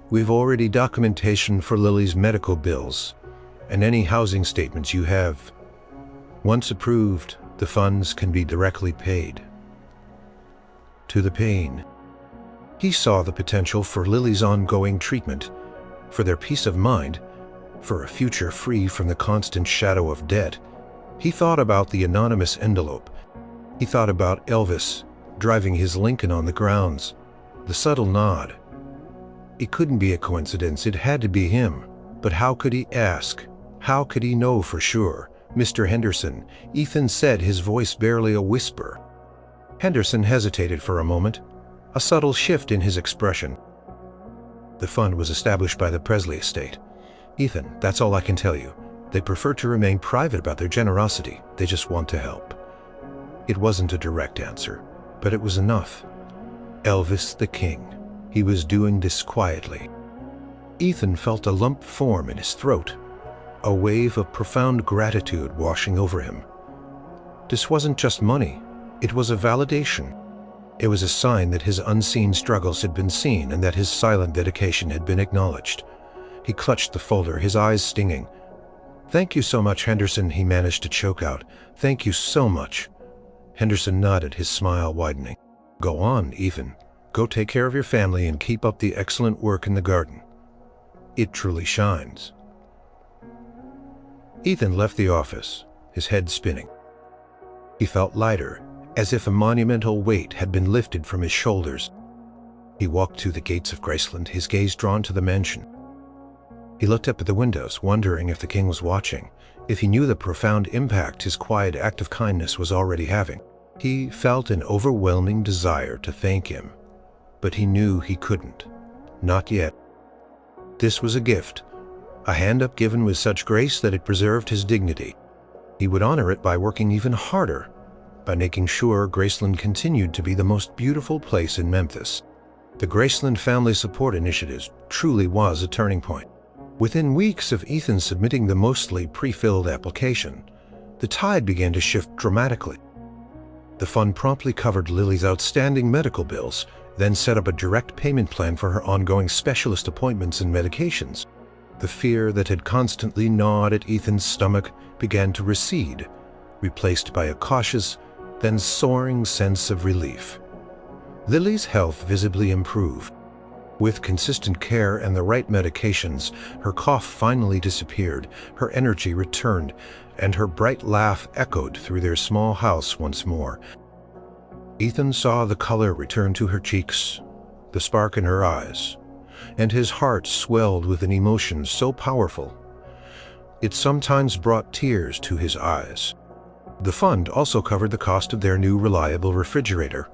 We've already documentation for Lily's medical bills and any housing statements you have. Once approved, the funds can be directly paid." To the pain. He saw the potential for Lily's ongoing treatment, for their peace of mind, for a future free from the constant shadow of debt. He thought about the anonymous envelope. He thought about Elvis driving his Lincoln on the grounds, the subtle nod. It couldn't be a coincidence, it had to be him. But how could he ask? How could he know for sure? "Mr. Henderson," Ethan said, his voice barely a whisper. Henderson hesitated for a moment, a subtle shift in his expression. "The fund was established by the Presley estate. Ethan, that's all I can tell you. They prefer to remain private about their generosity. They just want to help. It wasn't a direct answer, but it was enough. Elvis the King. He was doing this quietly. Ethan felt a lump form in his throat, a wave of profound gratitude washing over him. This wasn't just money. It was a validation. It was a sign that his unseen struggles had been seen and that his silent dedication had been acknowledged. He clutched the folder, his eyes stinging. "Thank you so much, Henderson," he managed to choke out. "Thank you so much." Henderson nodded, his smile widening. "Go on, Ethan. Go take care of your family and keep up the excellent work in the garden. It truly shines." Ethan left the office, his head spinning. He felt lighter, as if a monumental weight had been lifted from his shoulders. He walked to the gates of Graceland, his gaze drawn to the mansion. He looked up at the windows, wondering if the king was watching, if he knew the profound impact his quiet act of kindness was already having. He felt an overwhelming desire to thank him, but he knew he couldn't. Not yet. This was a gift, a hand-up given with such grace that it preserved his dignity. He would honor it by working even harder, by making sure Graceland continued to be the most beautiful place in Memphis. The Graceland Family Support Initiative truly was a turning point. Within weeks of Ethan submitting the mostly pre-filled application, the tide began to shift dramatically. The fund promptly covered Lily's outstanding medical bills, then set up a direct payment plan for her ongoing specialist appointments and medications. The fear that had constantly gnawed at Ethan's stomach began to recede, replaced by a cautious, then soaring sense of relief. Lily's health visibly improved. With consistent care and the right medications, her cough finally disappeared, her energy returned, and her bright laugh echoed through their small house once more. Ethan saw the color return to her cheeks, the spark in her eyes, and his heart swelled with an emotion so powerful it sometimes brought tears to his eyes. The fund also covered the cost of their new reliable refrigerator,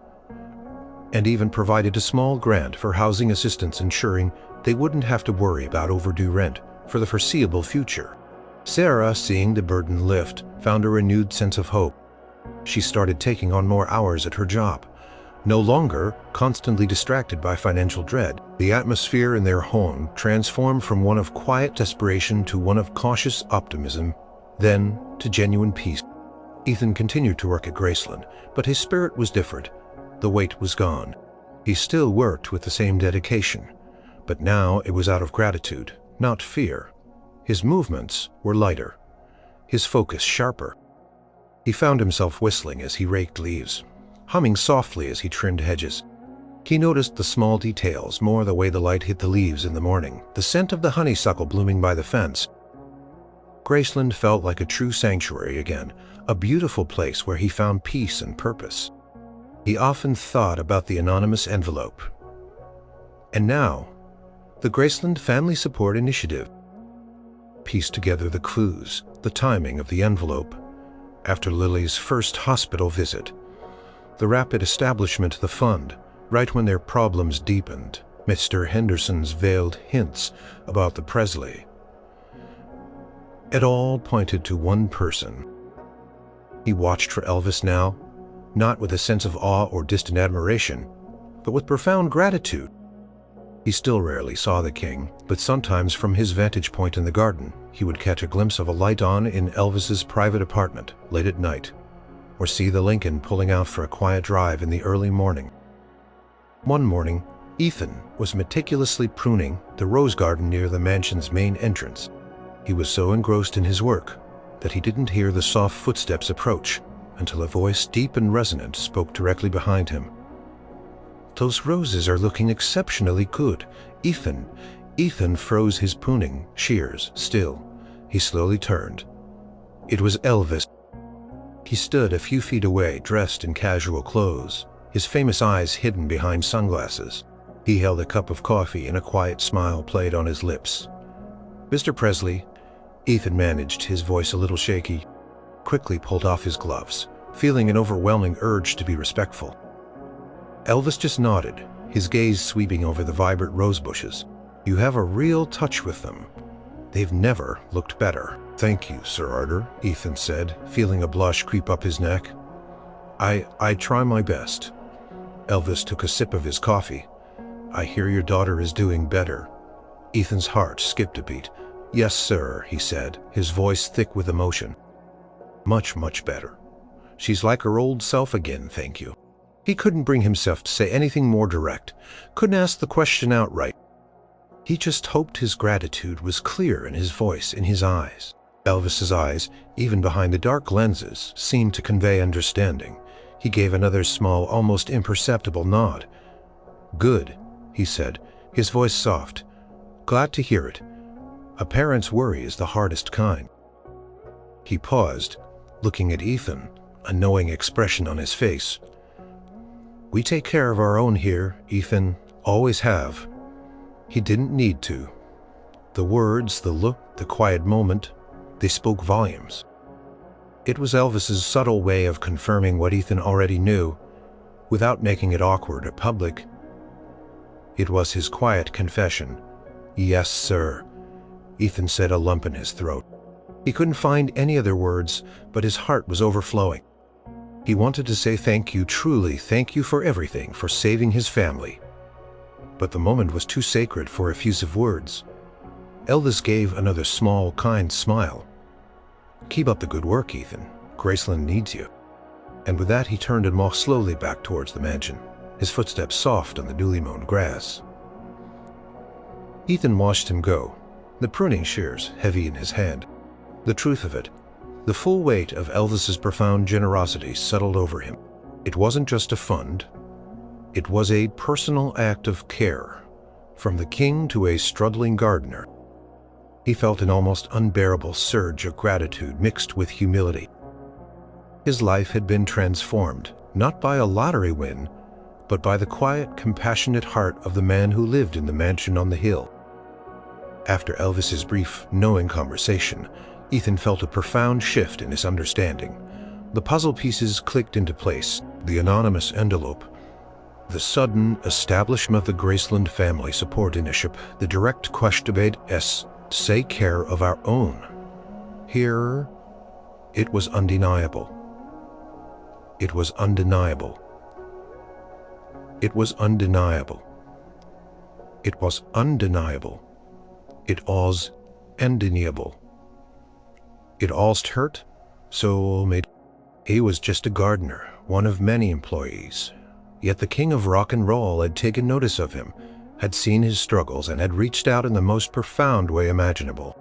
and even provided a small grant for housing assistance, ensuring they wouldn't have to worry about overdue rent for the foreseeable future. Sarah, seeing the burden lift, found a renewed sense of hope. She started taking on more hours at her job. No longer constantly distracted by financial dread, the atmosphere in their home transformed from one of quiet desperation to one of cautious optimism, then to genuine peace. Ethan continued to work at Graceland, but his spirit was different. The weight was gone. He still worked with the same dedication, but now it was out of gratitude, not fear. His movements were lighter, his focus sharper. He found himself whistling as he raked leaves, humming softly as he trimmed hedges. He noticed the small details, more the way the light hit the leaves in the morning, the scent of the honeysuckle blooming by the fence. Graceland felt like a true sanctuary again, a beautiful place where he found peace and purpose. He often thought about the anonymous envelope. And now, the Graceland Family Support Initiative pieced together the clues, the timing of the envelope. After Lily's first hospital visit, the rapid establishment of the fund, right when their problems deepened, Mr. Henderson's veiled hints about the Presley. It all pointed to one person. He watched for Elvis now, not with a sense of awe or distant admiration, but with profound gratitude. He still rarely saw the king, but sometimes from his vantage point in the garden, he would catch a glimpse of a light on in Elvis's private apartment late at night, or see the Lincoln pulling out for a quiet drive in the early morning. One morning, Ethan was meticulously pruning the rose garden near the mansion's main entrance. He was so engrossed in his work that he didn't hear the soft footsteps approach until a voice deep and resonant spoke directly behind him. "Those roses are looking exceptionally good, Ethan." Ethan froze his pruning shears still. He slowly turned. It was Elvis. He stood a few feet away, dressed in casual clothes, his famous eyes hidden behind sunglasses. He held a cup of coffee and a quiet smile played on his lips. "Mr. Presley," Ethan managed, his voice a little shaky, quickly pulled off his gloves, feeling an overwhelming urge to be respectful. Elvis just nodded, his gaze sweeping over the vibrant rose bushes. "You have a real touch with them. They've never looked better. "Thank you, Sir Arthur," Ethan said, feeling a blush creep up his neck. I try my best." Elvis took a sip of his coffee. "I hear your daughter is doing better." Ethan's heart skipped a beat. "Yes, sir," he said, his voice thick with emotion. "Much, much better. She's like her old self again, thank you." He couldn't bring himself to say anything more direct, couldn't ask the question outright. He just hoped his gratitude was clear in his voice, in his eyes. Elvis's eyes, even behind the dark lenses, seemed to convey understanding. He gave another small, almost imperceptible nod. "Good," he said, his voice soft. "Glad to hear it. A parent's worry is the hardest kind." He paused, looking at Ethan, a knowing expression on his face. "We take care of our own here, Ethan, always have." He didn't need to. The words, the look, the quiet moment, they spoke volumes. It was Elvis's subtle way of confirming what Ethan already knew, without making it awkward or public. It was his quiet confession. "Yes, sir," Ethan said, a lump in his throat. He couldn't find any other words, but his heart was overflowing. He wanted to say thank you, truly thank you for everything, for saving his family. But the moment was too sacred for effusive words. Elvis gave another small, kind smile. "Keep up the good work, Ethan. Graceland needs you." And with that, he turned and walked slowly back towards the mansion, his footsteps soft on the newly mown grass. Ethan watched him go, the pruning shears heavy in his hand. The truth of it, the full weight of Elvis's profound generosity settled over him. It wasn't just a fund. It was a personal act of care, from the king to a struggling gardener. He felt an almost unbearable surge of gratitude mixed with humility. His life had been transformed, not by a lottery win, but by the quiet, compassionate heart of the man who lived in the mansion on the hill. After Elvis's brief, knowing conversation, Ethan felt a profound shift in his understanding. The puzzle pieces clicked into place, the anonymous envelope, the sudden establishment of the Graceland Family Support Initiative, the direct question bade us to take care of our own. Here, it was undeniable. It was undeniable. It was undeniable. It was undeniable. It was undeniable. It all's hurt, so made. He was just a gardener, one of many employees. Yet the king of rock and roll had taken notice of him, had seen his struggles, and had reached out in the most profound way imaginable.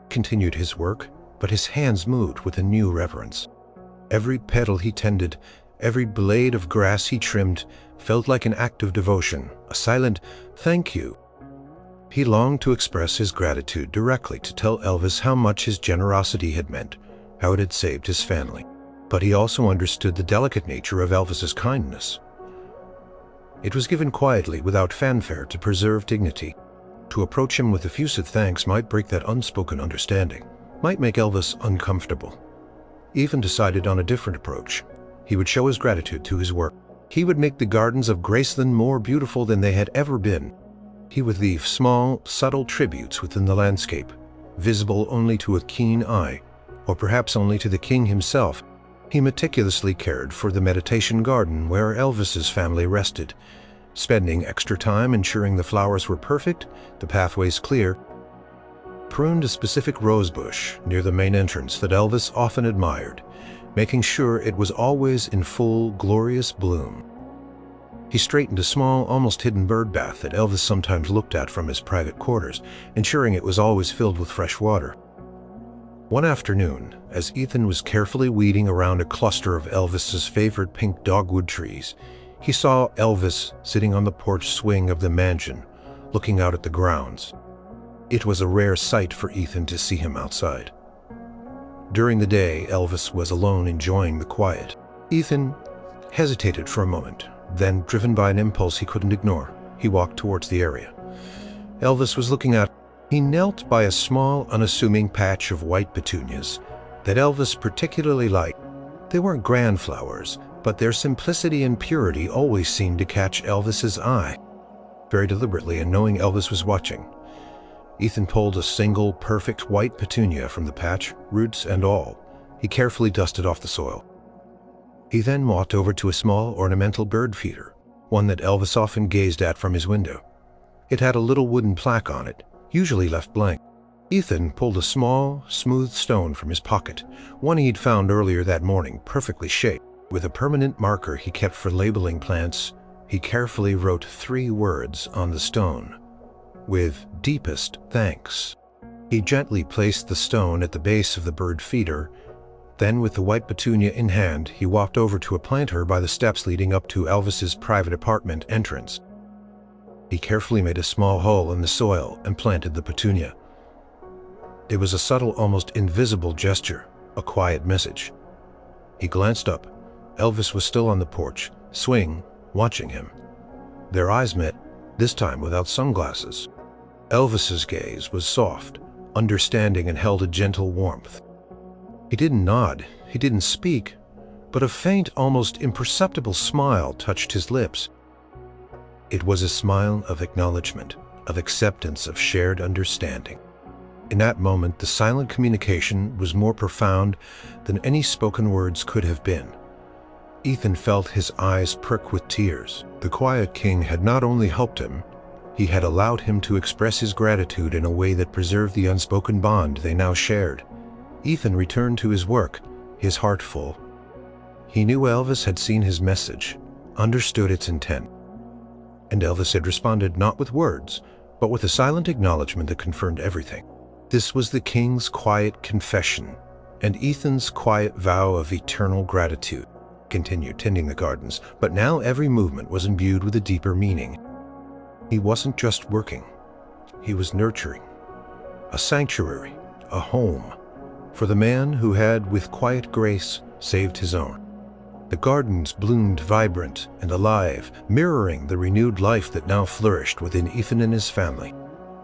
Continued his work, but his hands moved with a new reverence. Every petal he tended, every blade of grass he trimmed, felt like an act of devotion, a silent thank you. He longed to express his gratitude directly, to tell Elvis how much his generosity had meant, how it had saved his family. But he also understood the delicate nature of Elvis's kindness. It was given quietly, without fanfare, to preserve dignity. To approach him with effusive thanks might break that unspoken understanding, might make Elvis uncomfortable. Ethan decided on a different approach. He would show his gratitude to his work. He would make the gardens of Graceland more beautiful than they had ever been. He would leave small, subtle tributes within the landscape, visible only to a keen eye, or perhaps only to the king himself. He meticulously cared for the meditation garden where Elvis's family rested, spending extra time ensuring the flowers were perfect, the pathways clear. Pruned a specific rose bush near the main entrance that Elvis often admired, making sure it was always in full, glorious bloom. He straightened a small, almost hidden bird bath that Elvis sometimes looked at from his private quarters, ensuring it was always filled with fresh water. One afternoon, as Ethan was carefully weeding around a cluster of Elvis's favorite pink dogwood trees, he saw Elvis sitting on the porch swing of the mansion, looking out at the grounds. It was a rare sight for Ethan to see him outside. During the day, Elvis was alone enjoying the quiet. Ethan hesitated for a moment, then, driven by an impulse he couldn't ignore, he walked towards the area. Elvis was looking out. He knelt by a small, unassuming patch of white petunias that Elvis particularly liked. They weren't grand flowers, but their simplicity and purity always seemed to catch Elvis's eye. Very deliberately, and knowing Elvis was watching, Ethan pulled a single, perfect white petunia from the patch, roots and all. He carefully dusted off the soil. He then walked over to a small ornamental bird feeder, one that Elvis often gazed at from his window. It had a little wooden plaque on it, usually left blank. Ethan pulled a small, smooth stone from his pocket, one he'd found earlier that morning, perfectly shaped. With a permanent marker he kept for labeling plants, he carefully wrote 3 words on the stone. With deepest thanks. He gently placed the stone at the base of the bird feeder. Then, with the white petunia in hand, he walked over to a planter by the steps leading up to Elvis's private apartment entrance. He carefully made a small hole in the soil and planted the petunia. It was a subtle, almost invisible gesture, a quiet message. He glanced up. Elvis was still on the porch, swing, watching him. Their eyes met, this time without sunglasses. Elvis's gaze was soft, understanding, and held a gentle warmth. He didn't nod, he didn't speak, but a faint, almost imperceptible smile touched his lips. It was a smile of acknowledgement, of acceptance, of shared understanding. In that moment, the silent communication was more profound than any spoken words could have been. Ethan felt his eyes prick with tears. The quiet king had not only helped him, he had allowed him to express his gratitude in a way that preserved the unspoken bond they now shared. Ethan returned to his work, his heart full. He knew Elvis had seen his message, understood its intent. And Elvis had responded not with words, but with a silent acknowledgement that confirmed everything. This was the king's quiet confession, and Ethan's quiet vow of eternal gratitude. Continued tending the gardens, but now every movement was imbued with a deeper meaning. He wasn't just working, he was nurturing. A sanctuary, a home, for the man who had, with quiet grace, saved his own. The gardens bloomed vibrant and alive, mirroring the renewed life that now flourished within Ethan and his family.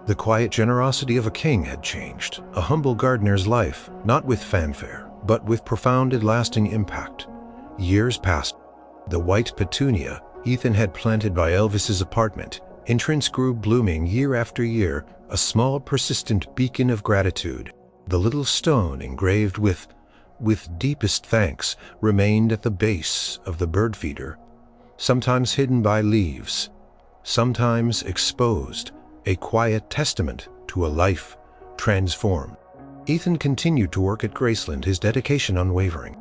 The quiet generosity of a king had changed a humble gardener's life, not with fanfare, but with profound and lasting impact. Years passed. The white petunia Ethan had planted by Elvis's apartment entrance grew, blooming year after year, a small, persistent beacon of gratitude. The little stone engraved with deepest thanks remained at the base of the bird feeder, sometimes hidden by leaves, sometimes exposed, a quiet testament to a life transformed. Ethan continued to work at Graceland, his dedication unwavering.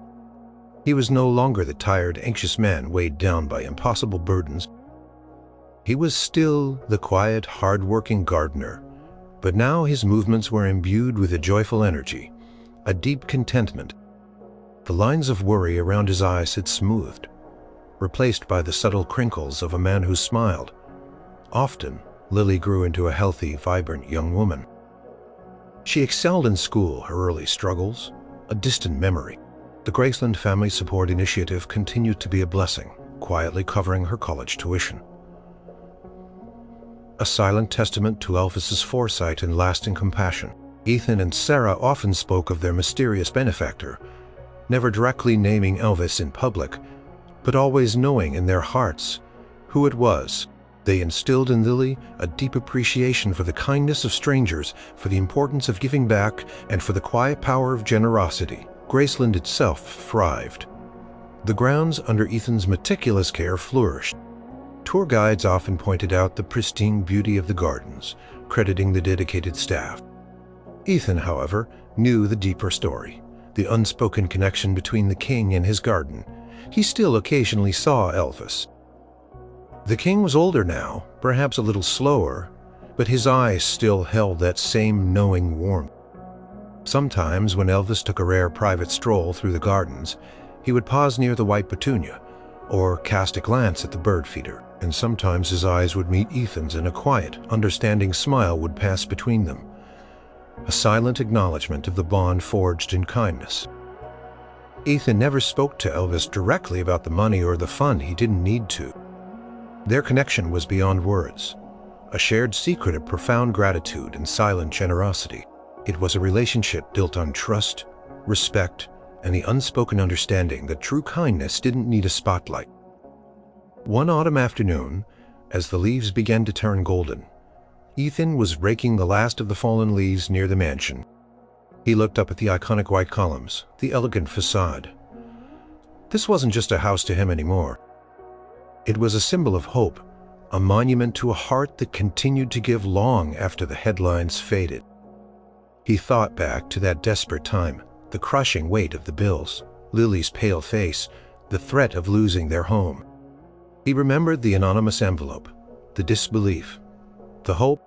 He was no longer the tired, anxious man weighed down by impossible burdens. He was still the quiet, hard-working gardener, but now his movements were imbued with a joyful energy, a deep contentment. The lines of worry around his eyes had smoothed, replaced by the subtle crinkles of a man who smiled. Often, Lily grew into a healthy, vibrant young woman. She excelled in school, her early struggles, a distant memory. The Graceland Family Support Initiative continued to be a blessing, quietly covering her college tuition. A silent testament to Elvis's foresight and lasting compassion. Ethan and Sarah often spoke of their mysterious benefactor, never directly naming Elvis in public, but always knowing in their hearts who it was. They instilled in Lily a deep appreciation for the kindness of strangers, for the importance of giving back, and for the quiet power of generosity. Graceland itself thrived. The grounds under Ethan's meticulous care flourished. Tour guides often pointed out the pristine beauty of the gardens, crediting the dedicated staff. Ethan, however, knew the deeper story, the unspoken connection between the king and his garden. He still occasionally saw Elvis. The king was older now, perhaps a little slower, but his eyes still held that same knowing warmth. Sometimes, when Elvis took a rare private stroll through the gardens, he would pause near the white petunia, or cast a glance at the bird feeder, and sometimes his eyes would meet Ethan's and a quiet, understanding smile would pass between them, a silent acknowledgement of the bond forged in kindness. Ethan never spoke to Elvis directly about the money or the fun. He didn't need to. Their connection was beyond words, a shared secret of profound gratitude and silent generosity. It was a relationship built on trust, respect, and the unspoken understanding that true kindness didn't need a spotlight. One autumn afternoon, as the leaves began to turn golden, Ethan was raking the last of the fallen leaves near the mansion. He looked up at the iconic white columns, the elegant facade. This wasn't just a house to him anymore. It was a symbol of hope, a monument to a heart that continued to give long after the headlines faded. He thought back to that desperate time, the crushing weight of the bills, Lily's pale face, the threat of losing their home. He remembered the anonymous envelope, the disbelief, the hope,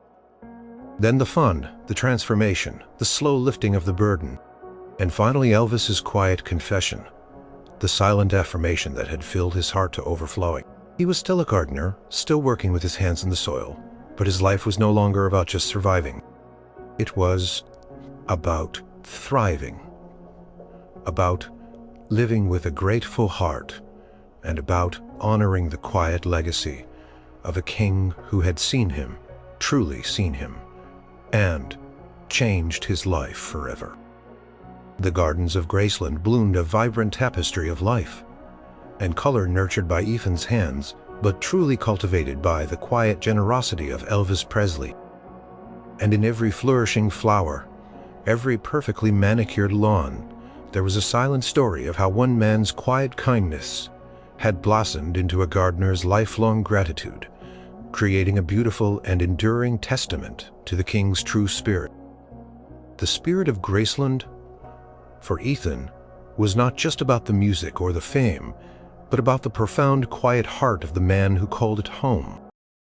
then the fun, the transformation, the slow lifting of the burden, and finally Elvis's quiet confession, the silent affirmation that had filled his heart to overflowing. He was still a gardener, still working with his hands in the soil, but his life was no longer about just surviving. It was about thriving, about living with a grateful heart, and about honoring the quiet legacy of a king who had seen him, truly seen him, and changed his life forever. The gardens of Graceland bloomed a vibrant tapestry of life, and color nurtured by Ethan's hands, but truly cultivated by the quiet generosity of Elvis Presley. And in every flourishing flower, every perfectly manicured lawn, there was a silent story of how one man's quiet kindness had blossomed into a gardener's lifelong gratitude, creating a beautiful and enduring testament to the king's true spirit. The spirit of Graceland, for Ethan, was not just about the music or the fame, but about the profound, quiet heart of the man who called it home.